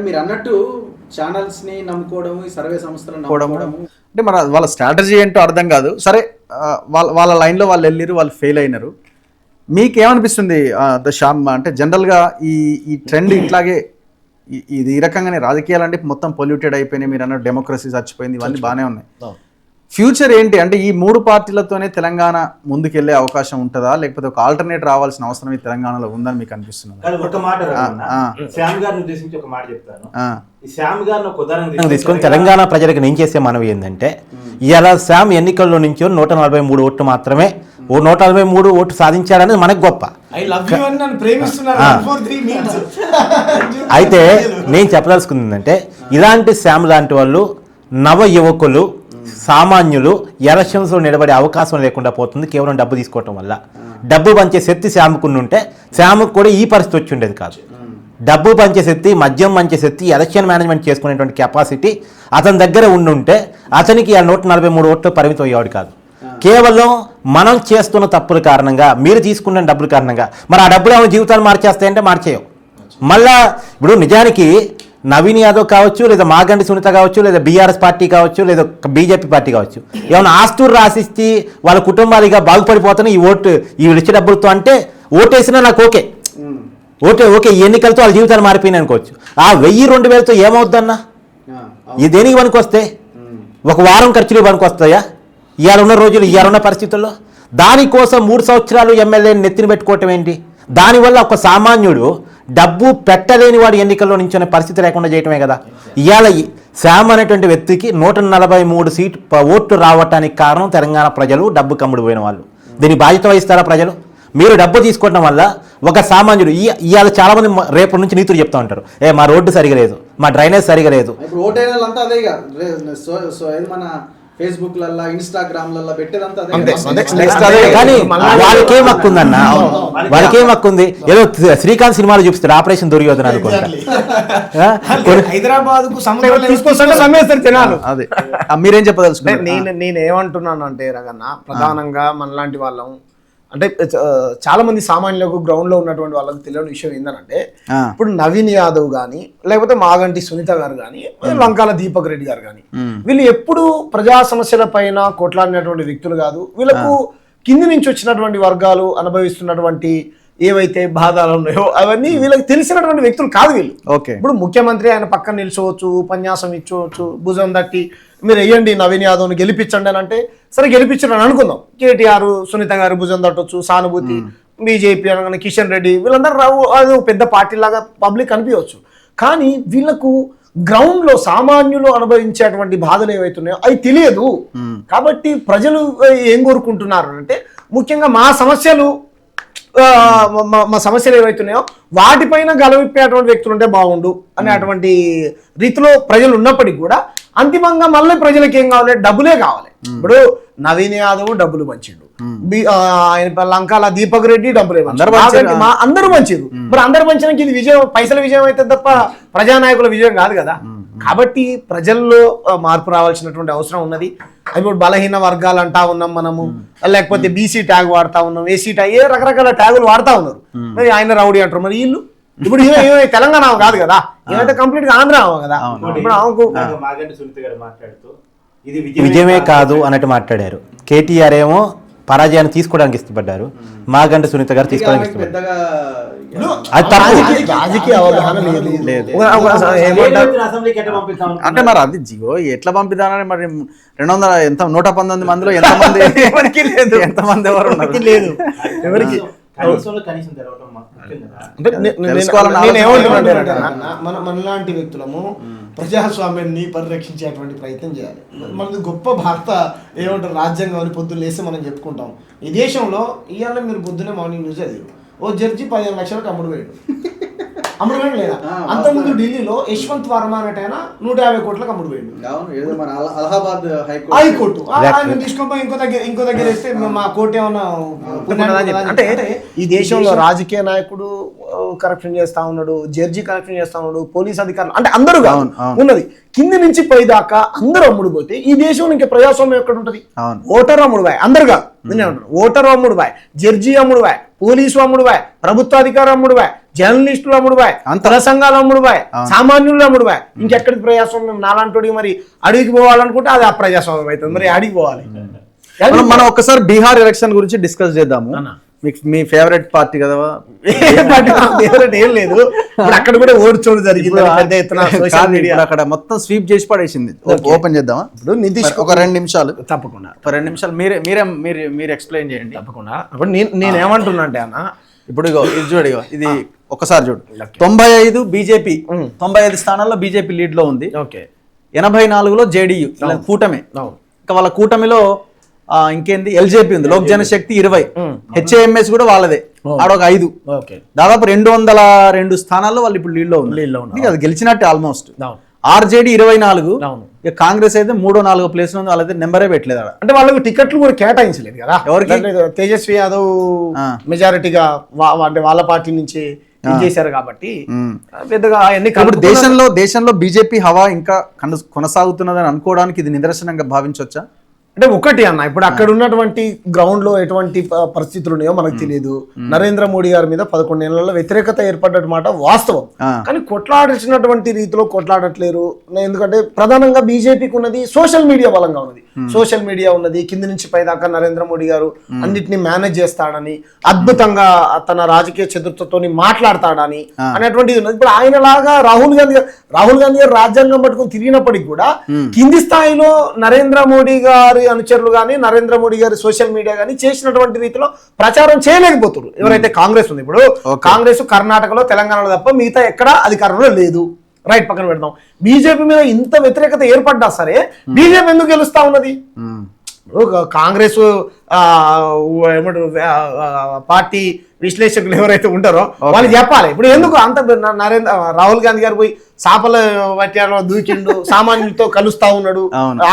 మీరు అన్నట్టు ఛానల్స్ ని నమ్ముకోవడము, ఈ సర్వే సంస్థలను నమ్ముకోవడము అంటే మన వాళ్ళ స్ట్రాటజీ ఏంటో అర్థం కాదు. సరే వాళ్ళ లైన్లో వాళ్ళు వెళ్ళిరు, వాళ్ళు ఫెయిల్ అయినారు. మీకేమనిపిస్తుంది శ్యామ్? అంటే జనరల్గా ఈ ట్రెండ్ ఇట్లాగే ఇది ఈ రకంగానే రాజకీయాలు అంటే మొత్తం పొల్యూటెడ్ అయిపోయినాయి. మీరు అన్నట్టు డెమోక్రసీ చచ్చిపోయింది, ఇవన్నీ బాగానే ఉన్నాయి. ఫ్యూచర్ ఏంటి అంటే ఈ మూడు పార్టీలతోనే తెలంగాణ ముందుకెళ్లే అవకాశం ఉంటుందా, లేకపోతే ఒక ఆల్టర్నేట్ రావాల్సిన అవసరం ఈ తెలంగాణలో ఉందని మీకు అనిపిస్తుంది? ఒక మాట శ్యామ్ గారిని ఉద్దేశించి ఒక మాట చెప్తాను. ఈ శ్యామ్ గారిని ఒక ఉదాహరణ తీసుకొని తెలంగాణ ప్రజలకు నేను చేసే మనవి ఏంటంటే, ఇలా శ్యామ్ ఎన్నికల్లో నుంచి 143 ఓట్లు మాత్రమే 143 ఓట్లు సాధించాడనేది మనకు గొప్ప. అయితే నేను చెప్పదలుచుకుంది ఏంటంటే, ఇలాంటి శ్యామ్ లాంటి వాళ్ళు నవ యువకులు సామాన్యులు ఎలక్షన్స్లో నిలబడే అవకాశం లేకుండా పోతుంది కేవలం డబ్బు తీసుకోవటం వల్ల. డబ్బు పంచే శక్తి శ్యామ్కు ఉంటే శ్యామ్కు కూడా ఈ పరిస్థితి వచ్చి ఉండేది కాదు. డబ్బు పంచే శక్తి, మద్యం పంచే శక్తి, ఎలక్షన్ మేనేజ్మెంట్ చేసుకునేటువంటి కెపాసిటీ అతని దగ్గర ఉండుంటే అతనికి 143 ఓట్లు పరిమితం అయ్యేవాడు కాదు. కేవలం మనం చేస్తున్న తప్పుల కారణంగా, మీరు తీసుకున్న డబ్బుల కారణంగా, మరి ఆ డబ్బులు ఏమైనా జీవితాలు మార్చేస్తాయంటే మార్చేయవు. మళ్ళా ఇప్పుడు నిజానికి నవీన్ యాదవ్ కావచ్చు, లేదా మాగంటి సునీత కావచ్చు, లేదా బీఆర్ఎస్ పార్టీ కావచ్చు, లేదా బీజేపీ పార్టీ కావచ్చు, ఏమైనా ఆస్తులు రాసిచ్చి వాళ్ళ కుటుంబాలుగా బాగుపడిపోతాను ఈ ఓటు ఈ ఇచ్చే డబ్బులతో అంటే ఓటేసినా నాకు ఓకే ఈ ఎన్నికలతో వాళ్ళ జీవితాలు మారిపోయినాయి అనుకోవచ్చు. ఆ 1000-2000తో ఏమవుద్దన్నా? ఈ దేనికి పనికి వస్తే? ఒక వారం ఖర్చులు పనికి వస్తాయా ఇవాళ ఉన్న రోజులు, ఇవాళ ఉన్న పరిస్థితుల్లో? దానికోసం 3 సంవత్సరాలు ఎమ్మెల్యేని నెత్తిన పెట్టుకోవటం ఏంటి? దానివల్ల ఒక సామాన్యుడు డబ్బు పెట్టలేని వాడు ఎన్నికల్లో నించునే పరిస్థితి లేకుండా చేయటమే కదా. ఇవాళ శ్యామ్ అనేటువంటి వ్యక్తికి 143 ఓట్లు రావటానికి కారణం తెలంగాణ ప్రజలు, డబ్బు కమ్ముడు పోయిన వాళ్ళు. దీన్ని బాధ్యత వహిస్తారా ప్రజలు? మీరు డబ్బు తీసుకోవడం వల్ల ఒక సామాన్యుడు ఇవాళ చాలా మంది రేపటి నుంచి నీతులు చెప్తా ఉంటారు, మా రోడ్డు సరిగా లేదు, మా డ్రైనేజ్ సరిగా లేదు. ఇప్పుడు ఓటైనంతా అదే మన ఫేస్బుక్లల్లో, ఇన్స్టాగ్రామ్లలో పెట్టేదంతా అదే. కానీ వాళ్ళకేం హక్కు ఉందన్న? వాళ్ళకేం హక్కు ఉంది? ఏదో శ్రీకాంత్ సినిమాలో చూపిస్తాడు ఆపరేషన్ దుర్యోధన అనుకుంటా. హైదరాబాద్ కు మీరేం చెప్పదలుచుకున్నారు? నేను ఏమంటున్నాను అంటే రగన్న, ప్రధానంగా మనలాంటి వాళ్ళం అంటే చాలా మంది సామాన్యులకు గ్రౌండ్ లో ఉన్నటువంటి వాళ్ళకి తెలియని విషయం ఏంటంటే, ఇప్పుడు నవీన్ యాదవ్ గాని, లేకపోతే మాగంటి సునీత గారు కానీ, లంకాల దీపక్ రెడ్డి గారు కానీ, వీళ్ళు ఎప్పుడు ప్రజా సమస్యల పైన కొట్లాడినటువంటి వ్యక్తులు కాదు. వీళ్ళకు కింది నుంచి వచ్చినటువంటి వర్గాలు అనుభవిస్తున్నటువంటి ఏవైతే బాధలు ఉన్నాయో అవన్నీ వీళ్ళకి తెలిసినటువంటి వ్యక్తులు కాదు వీళ్ళు. ఇప్పుడు ముఖ్యమంత్రి ఆయన పక్కన నిల్చోవచ్చు, ఉపన్యాసం ఇచ్చవచ్చు, భుజం తట్టి మీరు వేయండి నవీన్ యాదవ్ని గెలిపించండి అని అంటే, సరే గెలిపించండి అని అనుకుందాం. కేటీఆర్, సునీత గారు భుజం తట్టొచ్చు, సానుభూతి, బీజేపీ అనగానే కిషన్ రెడ్డి, వీళ్ళందరూ రావు, అది పెద్ద పార్టీ లాగా పబ్లిక్ అనిపించవచ్చు. కానీ వీళ్ళకు గ్రౌండ్ లో సామాన్యులు అనుభవించేటువంటి బాధలు ఏవైతున్నాయో అవి తెలియదు. కాబట్టి ప్రజలు ఏం కోరుకుంటున్నారు అంటే, ముఖ్యంగా మా సమస్యలు ఏవైతున్నాయో వాటిపైన గలవిప్పేటువంటి వ్యక్తులు ఉంటే బాగుండు అనేటువంటి రీతిలో ప్రజలు ఉన్నప్పటికీ కూడా అంతిమంగా మళ్ళీ ప్రజలకు ఏం కావాలి? డబ్బులే కావాలి. ఇప్పుడు నవీన్ యాదవ్ డబ్బులు పంచిండు, ఆయన లంకాల దీపక్ రెడ్డి డబ్బులే అందరూ పంచారు. మరి అందరూ పంచడానికి ఇది విజయం, పైసల విజయం అయితే తప్ప ప్రజానాయకుల విజయం కాదు కదా. కాబట్టి ప్రజల్లో మార్పు రావాల్సినటువంటి అవసరం ఉన్నది. ఇప్పుడు బలహీన వర్గాలు అంటా ఉన్నాం మనము, లేకపోతే బీసీ ట్యాగ్ వాడుతా ఉన్నాం, ఏసీ ట్యాగ్, ఏ రకరకాల ట్యాగులు వాడుతా ఉన్నారు. మరి ఆయన రౌడీ అంటారు. మరి వీళ్ళు ఇప్పుడు తెలంగాణ కాదు కదా, ఏమైతే కంప్లీట్ గా ఆంధ్ర కదా. విజయమే కాదు అన్నట్టు మాట్లాడారు. కేటీఆర్ ఏమో పరాజయాన్ని తీసుకోవడానికి ఇష్టపడ్డారు, మాగంటి సునీత గారు తీసుకోవడానికి ఇష్టపడ్డారు. రాజకీయ అవగాహన లేదు. అంటే మరి అది జియో ఎట్లా పంపిదానని మరి 119 మందిలో ఎంతమంది ఎవరు లేదు ఎవరికి మనలాంటి వ్యక్తులము ప్రజాస్వామ్యాన్ని పరిరక్షించేటువంటి ప్రయత్నం చేయాలి. మనది గొప్ప భారత ఏమంటారు రాజ్యాంగం అని పొద్దున్న లేసి మనం చెప్పుకుంటాం. ఈ దేశంలో ఇవాళ మీరు పొద్దున్నే మార్నింగ్ న్యూస్ చదివారు, ఓ జడ్జి 15 లక్షలకు అమ్ముడు వేయడు లేదా? అంతకుముందు ఢిల్లీలో యశ్వంత్ వర్మ అనేటైనా 150 కోట్లకు అమ్ముడు వేయడు. అలహాబాద్ హైకోర్టు ఆయన తీసుకొని ఇంకో దగ్గర వేస్తే మా కోర్టు ఏమన్నా అంటే, ఈ దేశంలో రాజకీయ నాయకుడు కరప్షన్ చేస్తా ఉన్నాడు, జడ్జి కరప్షన్ చేస్తా ఉన్నాడు, పోలీస్ అధికారులు అంటే అందరూ ఉన్నది కింది నుంచి పై దాకా అందరూ అమ్ముడు పోతే ఈ దేశంలో ఇంకా ప్రజాస్వామ్యం ఎక్కడ ఉంటది? ఓటర్ అమ్ముడు బాయ్, అందరు కాదు, ఓటర్ అమ్ముడు బాయ్, జడ్జి అమ్ముడు బాయ్, పోలీసు అమ్ముడు బాయ్, ప్రభుత్వ అధికారం అమ్ముడు బాయ్, జర్నలిస్టులు అమ్ముడుబాయ్, కుల సంఘాలు అమ్ముడుబాయ్, సామాన్యులు అమ్ముడుబాయ్. ఇంకెక్కడికి ప్రజాస్వామ్యం? నాలాంటి మరి అడవికి పోవాలనుకుంటే అది అప్రజాస్వామ్యం అవుతుంది. మరి అడిగి పోవాలి. మనం ఒక్కసారి బీహార్ ఎలక్షన్ గురించి డిస్కస్ చేద్దాము. మీ ఫేవరెట్ పార్టీ కదా? ఫేవరెట్ ఏం లేదు. ఇప్పుడు అక్కడ కూడా ఓడ్చోడు జరిగింది పెద్ద ఎత్తున. సోషల్ మీడియా అక్కడ మొత్తం స్వీప్ చేసి పడేసింది. ఓపెన్ చేద్దామా? ఇప్పుడు నితీష్ ఒక 2 నిమిషాలు. తప్పకుండా 2 నిమిషాలు మీరు ఎక్స్ప్లెయిన్ చేయండి. తప్పకుండా. అప్పుడు నేను ఏమంటున్నా అంటే అన్న, ఇప్పుడు ఇది చూడు, ఇది ఒకసారి చూడు. 95 బీజేపీ, 95 స్థానాల్లో బీజేపీ లీడ్ లో ఉంది. ఓకే. 84లో జేడీయూ కూటమి. ఇంకా వాళ్ళ కూటమిలో ఇంకేంది ఎల్జేపీ ఉంది, లోక్ జనశక్తి 20, హెచ్ఏఎంఎస్ కూడా వాళ్ళదే, ఆడొక 5. దాదాపు 202 స్థానాల్లో వాళ్ళు ఇప్పుడు లీడ్ లో ఉంది. అది గెలిచినట్టే ఆల్మోస్ట్. ఆర్జేడీ 24, ఇక కాంగ్రెస్ అయితే 3-4 ప్లేస్ లో ఉంది. వాళ్ళైతే నెంబరే పెట్టలేదు. అంటే వాళ్ళకి టికెట్లు కూడా కేటాయించలేదు కదా. ఎవరికి? తేజస్వి యాదవ్ మెజారిటీగా అంటే వాళ్ళ పార్టీ నుంచి చేశారు కాబట్టి పెద్దగా. ఇప్పుడు దేశంలో బీజేపీ హవా ఇంకా కొనసాగుతున్నదని అనుకోవడానికి ఇది నిదర్శనంగా భావించవచ్చా? అంటే ఒకటి అన్న, ఇప్పుడు అక్కడ ఉన్నటువంటి గ్రౌండ్ లో ఎటువంటి పరిస్థితులు ఉన్నాయో మనకు తెలియదు. నరేంద్ర మోడీ గారి మీద 11 నెలల్లో వ్యతిరేకత ఏర్పడ్డ మాట వాస్తవం. కానీ కొట్లాడాల్సినటువంటి రీతిలో కొట్లాడట్లేరు. ఎందుకంటే ప్రధానంగా బీజేపీకి ఉన్నది సోషల్ మీడియా బలంగా ఉన్నది. సోషల్ మీడియా ఉన్నది, కింది నుంచి పై దాకా నరేంద్ర మోడీ గారు అన్నిటిని మేనేజ్ చేస్తాడని, అద్భుతంగా తన రాజకీయ చతుర్థతో మాట్లాడతాడని అనేటువంటిది ఉన్నది. ఇప్పుడు ఆయన లాగా రాహుల్ గాంధీ గారు రాజ్యాంగం పట్టుకుని తిరిగినప్పటికీ కూడా కింది స్థాయిలో నరేంద్ర మోడీ గారి అనుచరులు కానీ, నరేంద్ర మోడీ గారి సోషల్ మీడియా కానీ చేసినటువంటి రీతిలో ప్రచారం చేయలేకపోతున్నారు. ఎవరైతే కాంగ్రెస్ ఉంది, ఇప్పుడు కాంగ్రెస్ కర్ణాటకలో, తెలంగాణలో తప్ప మిగతా ఎక్కడ అధికారంలో లేదు. రైట్, పక్కన పెడదాం. బీజేపీ మీద ఇంత వ్యతిరేకత ఏర్పడ్డా సరే బీజేపీ ఎందుకు గెలుస్తా ఉన్నది? కాంగ్రెస్ ఏమంటారు పార్టీ విశ్లేషకులు ఎవరైతే ఉంటారో వాళ్ళు చెప్పాలి. ఇప్పుడు ఎందుకు అంత రాహుల్ గాంధీ గారు పోయి సాపల వట్యాలో దూకిండు, సామాన్యులతో కలుస్తా ఉన్నాడు,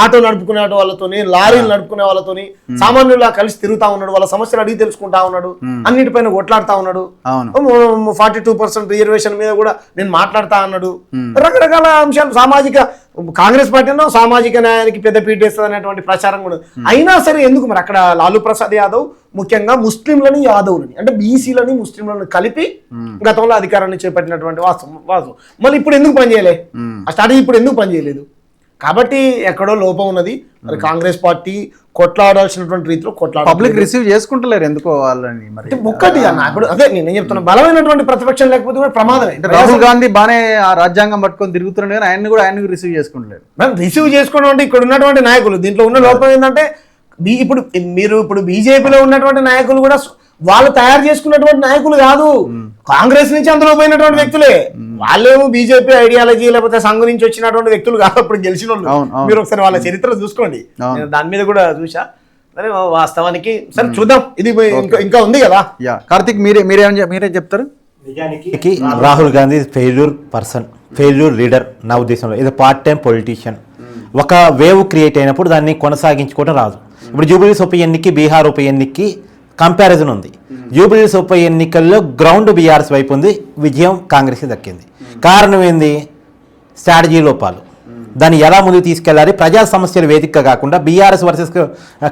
ఆటో నడుపుకునే వాళ్ళతోని, లారీలు నడుపుకునే వాళ్ళతోని సామాన్యులా కలిసి తిరుగుతా ఉన్నాడు, వాళ్ళ సమస్యలు అడిగి తెలుసుకుంటా ఉన్నాడు, అన్నిటిపైన కొట్లాడుతా ఉన్నాడు. 42% రిజర్వేషన్ మీద కూడా నేను మాట్లాడుతా అన్నాడు. రకరకాల అంశాలు సామాజిక, కాంగ్రెస్ పార్టీలో సామాజిక న్యాయానికి పెద్ద పీట వేస్తుంది అనేటువంటి ప్రచారం కూడా. అయినా సరే ఎందుకు మరి అక్కడ లాలూ ప్రసాద్ యాదవ్ ముఖ్యంగా ముస్లింలని, యాదవులని అంటే బీసీలని, ముస్లింలను కలిపి గతంలో అధికారాన్ని చేపట్టినటువంటి వాస్తవం. మళ్ళీ ఇప్పుడు ఎందుకు పనిచేయలే? ఆ స్టార్టింగ్ ఇప్పుడు ఎందుకు పనిచేయలేదు? కాబట్టి ఎక్కడో లోపం ఉన్నది. మరి కాంగ్రెస్ పార్టీ కొట్లాడాల్సినటువంటి రీతిలో పబ్లిక్ రిసీవ్ చేసుకుంటలేరు ఎందుకో వాళ్ళని. మరి ఒక్కటి అన్న, ఇప్పుడు అదే నేను చెప్తున్నా, బలమైనటువంటి ప్రతిపక్షం లేకపోతే కూడా ప్రమాదమే. రాహుల్ గాంధీ బానే ఆ రాజ్యాంగం పట్టుకొని తిరుగుతున్నాడు కానీ ఆయన రిసీవ్ చేసుకుంటలేరు. రిసీవ్ చేసుకోవడం అంటే ఇక్కడ ఉన్నటువంటి నాయకులు, దీంట్లో ఉన్న లోపం ఏంటంటే ఇప్పుడు బీజేపీలో ఉన్నటువంటి నాయకులు కూడా వాళ్ళు తయారు చేసుకున్నటువంటి నాయకులు కాదు, కాంగ్రెస్ నుంచి అందులో పోయినటువంటి వ్యక్తులే. వాళ్ళేమో బీజేపీ ఐడియాలజీ లేకపోతే సంఘం నుంచి వచ్చినటువంటి వ్యక్తులు కాదు అప్పుడు గెలిచిన వాళ్ళు. మీరు ఒకసారి వాళ్ళ చరిత్ర చూసుకోండి, నేను దాని మీద కూడా చూసా. సరే వాస్తవానికి సరే చూద్దాం, ఇది ఇంకా ఉంది కదా. కార్తిక్ మీరే చెప్తారు. నిజానికి Rahul Gandhi failure person, failure leader నా ఉద్దేశంలో. ఇది పార్ట్ టైం పొలిటీషియన్. ఒక వేవ్ క్రియేట్ అయినప్పుడు దాన్ని కొనసాగించుకోవడం రాదు. ఇప్పుడు జూబ్లీస్ ఉప ఎన్నికకి, బీహార్ ఉప ఎన్నికకి కంపారిజన్ ఉంది. జూబ్లీస్ ఉప ఎన్నికల్లో గ్రౌండ్ బీఆర్ఎస్ వైపు ఉంది, విజయం కాంగ్రెస్కి దక్కింది. కారణం ఏంది? స్ట్రాటజీ లోపాలు. దాన్ని ఎలా ముందుకు తీసుకెళ్ళాలి, ప్రజా సమస్యల వేదికగా కాకుండా బీఆర్ఎస్ వర్సెస్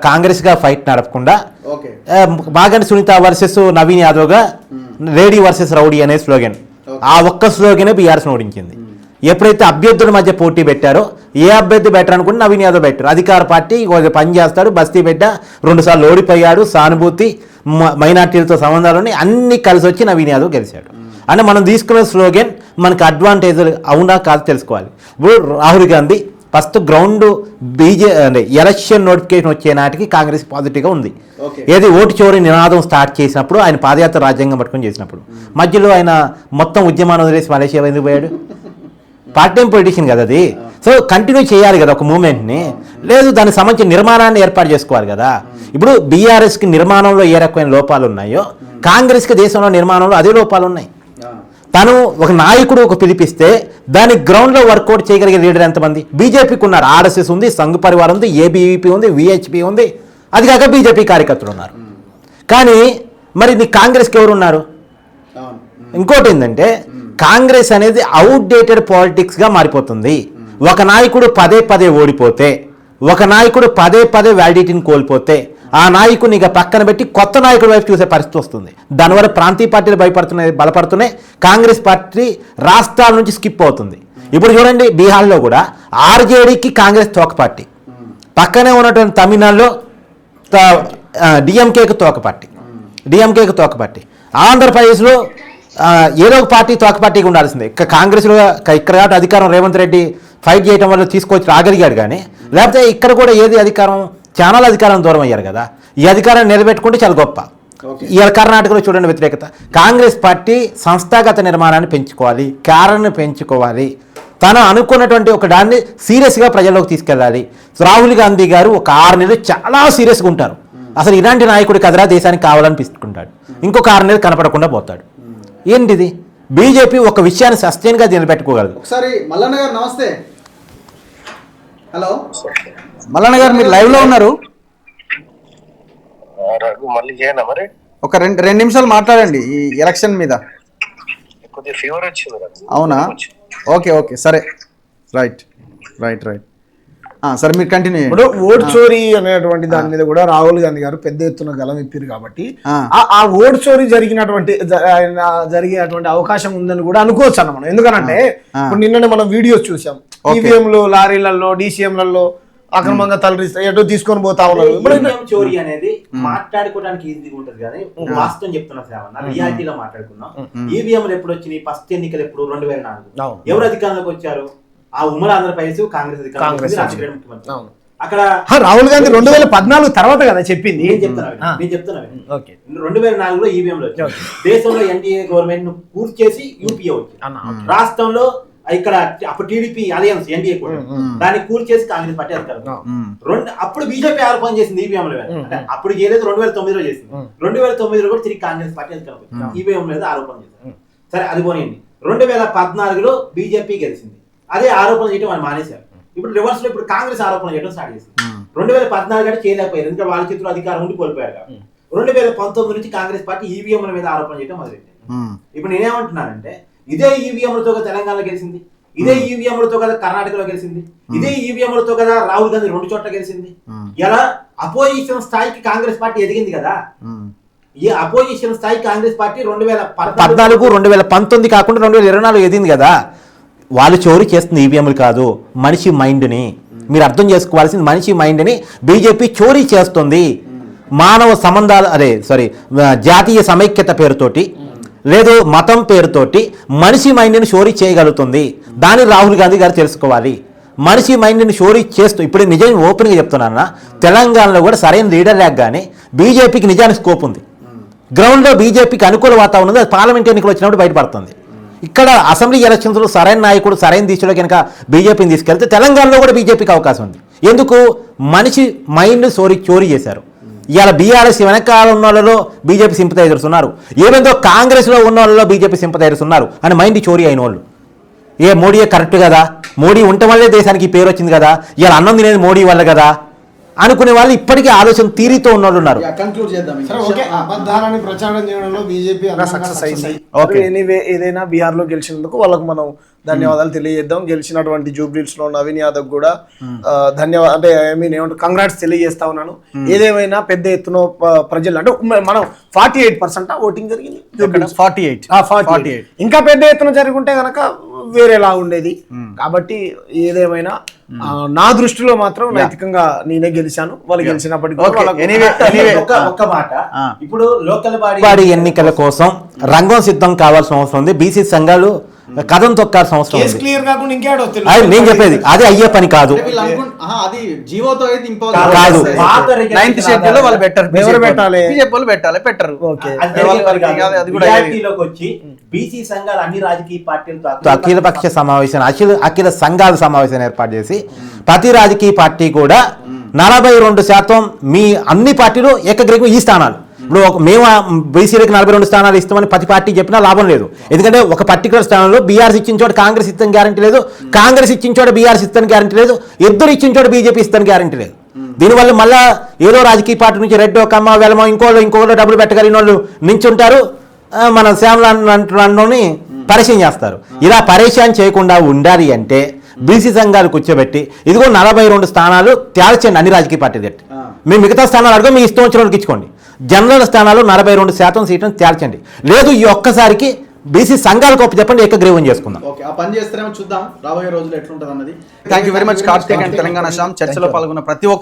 కాంగ్రెస్గా ఫైట్ నడపకుండా మాగంటి సునీత వర్సెస్ నవీన్ యాదవ్గా లేడీ వర్సెస్ రౌడీ అనే స్లోగన్, ఆ ఒక్క స్లోగనే బీఆర్ఎస్ను ఓడించింది. ఎప్పుడైతే అభ్యర్థుల మధ్య పోటీ పెట్టారో, ఏ అభ్యర్థి బెటర్ అనుకుంటే నవీన్ యాదవ్ బెటర్. అధికార పార్టీ పని చేస్తాడు, బస్తీ బిడ్డ 2 సార్లు ఓడిపోయాడు, సానుభూతి, మైనార్టీలతో సంబంధాలని అన్ని కలిసి వచ్చి నవీన్ యాదవ్ గెలిచాడు. అంటే మనం తీసుకున్న స్లోగన్ మనకు అడ్వాంటేజ్ అవునా కాదు తెలుసుకోవాలి. ఇప్పుడు Rahul Gandhi first ground election notification వచ్చే నాటికి కాంగ్రెస్ పాజిటివ్గా ఉంది. ఏది ఓటు చివరి నినాదం స్టార్ట్ చేసినప్పుడు, ఆయన పాదయాత్ర రాజ్యాంగం పట్టుకొని చేసినప్పుడు, మధ్యలో ఆయన మొత్తం ఉద్యమాన్ని వదిలేసి మలేషియా ఎందుకు పోయాడు? పార్ట్ టైం పొలిటీషియన్ కదా అది. సో కంటిన్యూ చేయాలి కదా ఒక మూమెంట్ని. లేదు, దానికి సంబంధించిన నిర్మాణాన్ని ఏర్పాటు చేసుకోవాలి కదా. ఇప్పుడు బీఆర్ఎస్కి నిర్మాణంలో ఏ రకమైన లోపాలు ఉన్నాయో, కాంగ్రెస్కి దేశంలో నిర్మాణంలో అదే లోపాలు ఉన్నాయి. తను ఒక నాయకుడు ఒక పిలిపిస్తే దాని గ్రౌండ్లో వర్కౌట్ చేయగలిగే లీడర్ ఎంతమంది? బీజేపీకి ఉన్నారు. ఆర్ఎస్ఎస్ ఉంది, సంఘ్ పరివార్ ఉంది, ఏబీవీపీ ఉంది, విహెచ్పి ఉంది, అది కాక బీజేపీ కార్యకర్తలు ఉన్నారు. కానీ మరి నీ కాంగ్రెస్కి ఎవరు ఉన్నారు? ఇంకోటి ఏంటంటే కాంగ్రెస్ అనేది అవుట్డేటెడ్ పాలిటిక్స్గా మారిపోతుంది. ఒక నాయకుడు పదే ఓడిపోతే, ఒక నాయకుడు పదే వ్యాలిడిటీని కోల్పోతే ఆ నాయకుడిని ఇక పక్కన పెట్టి కొత్త నాయకుడి వైపు చూసే పరిస్థితి వస్తుంది. దానివల్ల ప్రాంతీయ పార్టీలు బలపడుతున్నాయి. కాంగ్రెస్ పార్టీ రాష్ట్రాల నుంచి స్కిప్ అవుతుంది. ఇప్పుడు చూడండి, బీహార్లో కూడా ఆర్జేడీకి కాంగ్రెస్ తోక పార్టీ, పక్కనే ఉన్నటువంటి తమిళనాడులో డిఎంకేకి తోక పార్టీ, ఆంధ్రప్రదేశ్లో ఏదో ఒక పార్టీ తోక పార్టీకి ఉండాల్సిందే. కాంగ్రెస్లో ఇక్కడ కాబట్టి అధికారం రేవంత్ రెడ్డి ఫైట్ చేయడం వల్ల తీసుకొచ్చి రాగలిగాడు, కానీ లేకపోతే ఇక్కడ కూడా ఏది అధికారం, ఛానల్ అధికారం దూరం అయ్యారు కదా. ఈ అధికారాన్ని నిలబెట్టుకుంటే చాలా గొప్ప. ఇవాళ కర్ణాటకలో చూడండి వ్యతిరేకత. కాంగ్రెస్ పార్టీ సంస్థాగత నిర్మాణాన్ని పెంచుకోవాలి, క్యాడర్ని పెంచుకోవాలి, తను అనుకున్నటువంటి ఒక దాన్ని సీరియస్గా ప్రజల్లోకి తీసుకెళ్ళాలి. రాహుల్ గాంధీ గారు ఒక 6 నెలలు చాలా సీరియస్గా ఉంటారు. అసలు ఇలాంటి నాయకుడి కదరా దేశానికి కావాలనిపిస్తుంటాడు. ఇంకొక 6 నెలలు కనపడకుండా పోతాడు. ఏంటిది? బీజేపీ ఒక విషయాన్ని సస్టైన్గా నిలబెట్టుకోగలదు. ఒకసారి మల్లన్న గారు నమస్తే. హలో మల్లన్న గారు, మీరు లైవ్లో ఉన్నారు, మళ్ళీ చేయనా మరి? ఒక రెండు నిమిషాలు మాట్లాడండి ఈ ఎలక్షన్ మీద. కొద్దిగా ఫీవర్ వచ్చింది. అవునా? ఓకే సరే, రైట్. సరే, మీరు కంటిన్యూ చేయండి. ఇప్పుడు ఓట్ చోరీ అనేటువంటి దాని మీద కూడా రాహుల్ గాంధీ గారు పెద్ద ఎత్తున గలం ఇప్పారు కాబట్టి ఆ ఓట్ చోరీ జరిగినటువంటి అవకాశం ఉందని కూడా అనుకోవచ్చు అన్న మనం. ఎందుకనంటే ఇప్పుడు నిన్ననే మనం వీడియోస్ చూసాం, ఈవీఎంలు లారీలలో డీసీఎంలలో అక్రమంగా తలరిస్తే ఎటో తీసుకొని పోతా ఉన్నారు. చోరీ అనేది మాట్లాడుకోవడానికి ఈజీగా ఉంటది కానీ వాస్తవం చెప్తున్నా సేవ రియాలిటీలో మాట్లాడుకున్నాం. ఈవీఎంలు ఎప్పుడు వచ్చినాయి? ఫస్ట్ ఎన్నికలు ఎప్పుడు? 2004. ఎవరు అధికారంలోకి వచ్చారు? ఆ ఉమ్మడి ఆంధ్రప్రదేశ్ కాంగ్రెస్ ముఖ్యమంత్రి. అక్కడ రాహుల్ గాంధీ 2014 తర్వాత కదా చెప్పింది. నేను చెప్తున్నా 2004లో ఈవీఎంలు వచ్చాయి. దేశంలో ఎన్డీఏ గవర్నమెంట్ ను పూర్తి చేసి యూపీఏ వచ్చింది. రాష్ట్రంలో ఇక్కడ అప్పుడు టీడీపీ అలయన్స్ ఎన్డీఏ కూడా దాన్ని కూల్ చేసి కాంగ్రెస్ పార్టీ అధికారం. అప్పుడు బీజేపీ ఆరోపణ చేసింది ఈవీఎంల మీద. అప్పుడు చేయలేదు, 2009లో చేసింది. 2009లో కూడా తిరిగి కాంగ్రెస్ పార్టీ అధికారం ఈవీఎం మీద ఆరోపణ చేసింది. సరే, అది పోనీయండి. 2014లో బీజేపీ గెలిచింది. అదే ఆరోపణ చేయడం వాళ్ళు మానేశారు. ఇప్పుడు రివర్స్ లో ఇప్పుడు కాంగ్రెస్ ఆరోపణ చేయడం స్టార్ట్ చేసింది. 2014 కంటే చేయలేకపోయారు, ఎందుకంటే వాళ్ళ చేతిలో అధికారం ఉండి కోల్పోయారు. 2019 నుంచి కాంగ్రెస్ పార్టీ ఈవీఎంల మీద ఆరోపణ చేయడం మొదలెట్టింది. ఇప్పుడు నేనేమంటున్నానంటే, ఇదే ఈవీఎంలతో కదా తెలంగాణలో గెలిచింది, ఇదే ఈవీఎంలతో కదా కర్ణాటకలో గెలిచింది, ఇదే ఈవీఎంలతో కదా రాహుల్ గాంధీ 2 చోట్ల గెలిచింది. ఇలా అపోజిషన్ స్థాయికి కాంగ్రెస్ పార్టీ ఎదిగింది కదా. ఈ అపోజిషన్ స్థాయి కాంగ్రెస్ పార్టీ 2014, 2019 కాకుండా 2024 ఎదిగింది కదా. వాళ్ళు చోరీ చేస్తుంది ఈవీఎంలు కాదు, మనిషి మైండ్ని. మీరు అర్థం చేసుకోవాల్సింది, మనిషి మైండ్ని బీజేపీ చోరీ చేస్తుంది. మానవ సంబంధాలు జాతీయ సమైక్యత పేరుతోటి లేదు మతం పేరుతోటి మనిషి మైండ్ని చోరీ చేయగలుగుతుంది. దాన్ని రాహుల్ గాంధీ గారు తెలుసుకోవాలి. మనిషి మైండ్ని చోరీ చేస్తూ, ఇప్పుడు నిజం ఓపెన్గా చెప్తున్నాను, తెలంగాణలో కూడా సరైన లీడర్ లేక కానీ బీజేపీకి నిజానికి స్కోప్ ఉంది. గ్రౌండ్లో బీజేపీకి అనుకూల వాతావరణం ఉంది. అది పార్లమెంట్ ఎన్నికలు వచ్చినప్పుడు బయటపడుతుంది. ఇక్కడ అసెంబ్లీ ఎలక్షన్స్లో సరైన నాయకుడు సరైన దిశలో కనుక బీజేపీని తీసుకెళ్తే తెలంగాణలో కూడా బీజేపీకి అవకాశం ఉంది. ఎందుకు? మనిషి మైండ్ చోరీ చేశారు. ఇవాళ బీఆర్ఎస్ వెనకాల ఉన్న వాళ్ళలో బీజేపీ సింపథైజర్స్ ఉన్నారు, ఏమేందో కాంగ్రెస్లో ఉన్న వాళ్ళలో బీజేపీ సింపథైజర్స్ ఉన్నారు అని మైండ్ చోరీ అయిన వాళ్ళు. మోడీయే కరెక్ట్ కదా, మోడీ ఉండటం వల్లే దేశానికి పేరు వచ్చింది కదా, ఇవాళ అన్నం తినేది మోడీ వల్ల కదా అనుకునే వాళ్ళు ఇప్పటికీ ఆలోచన తీరితో ఉన్న వాళ్ళు ఉన్నారు. అబద్ధాలని ప్రచారం చేయడంలో బీజేపీ సక్సెస్ అయింది. ఎనీవే, ఏదైనా బీహార్ లో గెలిచినందుకు వాళ్ళకు మనం ధన్యవాదాలు తెలియజేద్దాం. గెలిచినటువంటి జూబ్లీస్ లో నవీన్ యాదవ్ కూడా ధన్యవాదాలు, అంటే ఐ మీన్ ఏమంటారు, కంగ్రాట్స్ తెలియజేస్తా ఉన్నాను. ఏదేమైనా పెద్ద ఎత్తున ప్రజలు అంటే మనం 48% ఓటింగ్ జరిగింది. 48 ఇంకా పెద్ద ఎత్తున జరుగుంటే గనక వేరేలా ఉండేది. కాబట్టి ఏదేమైనా నా దృష్టిలో మాత్రం నైతికంగా నేనే గెలిచాను, వాళ్ళు గెలిచినప్పటికీ. ఒక్క మాట, ఇప్పుడు లోకల్ బాడీ ఎన్నికల కోసం రంగం సిద్ధం కావాల్సిన అవసరం ఉంది. బీసీ సంఘాలు కథం తొక్కాల్సిన అవసరం ఉంది. క్లియర్ కాకుండా ఇంకేడో నేను చెప్పేది అది అయ్యే పని కాదు. బీసీ సంఘాలు అన్ని రాజకీయ పార్టీలతో అఖిలపక్ష సమావేశం, అఖిల సంఘాల సమావేశాన్ని ఏర్పాటు చేసి ప్రతి రాజకీయ పార్టీ కూడా 42% మీ అన్ని పార్టీలు ఏకగ్రీవం ఈ స్థానాలు. ఇప్పుడు మేము బీసీలకు 42 స్థానాలు ఇస్తామని ప్రతి పార్టీ చెప్పినా లాభం లేదు. ఎందుకంటే ఒక పర్టికులర్ స్థానంలో బీఆర్ఎస్ ఇచ్చిన చోట కాంగ్రెస్ ఇస్తాను గ్యారంటీ లేదు, కాంగ్రెస్ ఇచ్చిన చోట బీఆర్ఎస్ ఇస్తాను గ్యారంటీ లేదు, ఇద్దరు ఇచ్చిన చోట బీజేపీ ఇస్తాను గ్యారంటీ లేదు. దీనివల్ల మళ్ళా ఏదో రాజకీయ పార్టీ నుంచి రెడ్డో కమ్మ వెలమో ఇంకోళ్ళు డబ్బులు పెట్టగలిగిన వాళ్ళు నించుంటారు, మన శ్యామలాని పరిచయం చేస్తారు. ఇలా పరిచయం చేయకుండా ఉండాలి అంటే బీసీ సంఘాలు కూర్చోబెట్టి ఇదిగో 42 స్థానాలు తేల్చండి అన్ని రాజకీయ పార్టీ తట్టి మేము మిగతా స్థానాలు అడుగు మీ ఇష్టం వచ్చిన వాళ్ళకి ఇచ్చుకోండి. జనరల్ స్థానాలు 42% సీట్లను తేల్చండి. లేదు ఈ ఒక్కసారికి బీసీ సంఘాలకు ఒప్పు చెప్పండి, ఏకగ్రీవం చేసుకుందాం. ఓకే, ఆ పని చేస్తారేమో చూద్దాం రాబోయే రోజులు ఎట్లుంటది అన్నది. Thank you very much Karthik and Telangana Shyam. చర్చలో పాల్గొన్న ప్రతి ఒక్క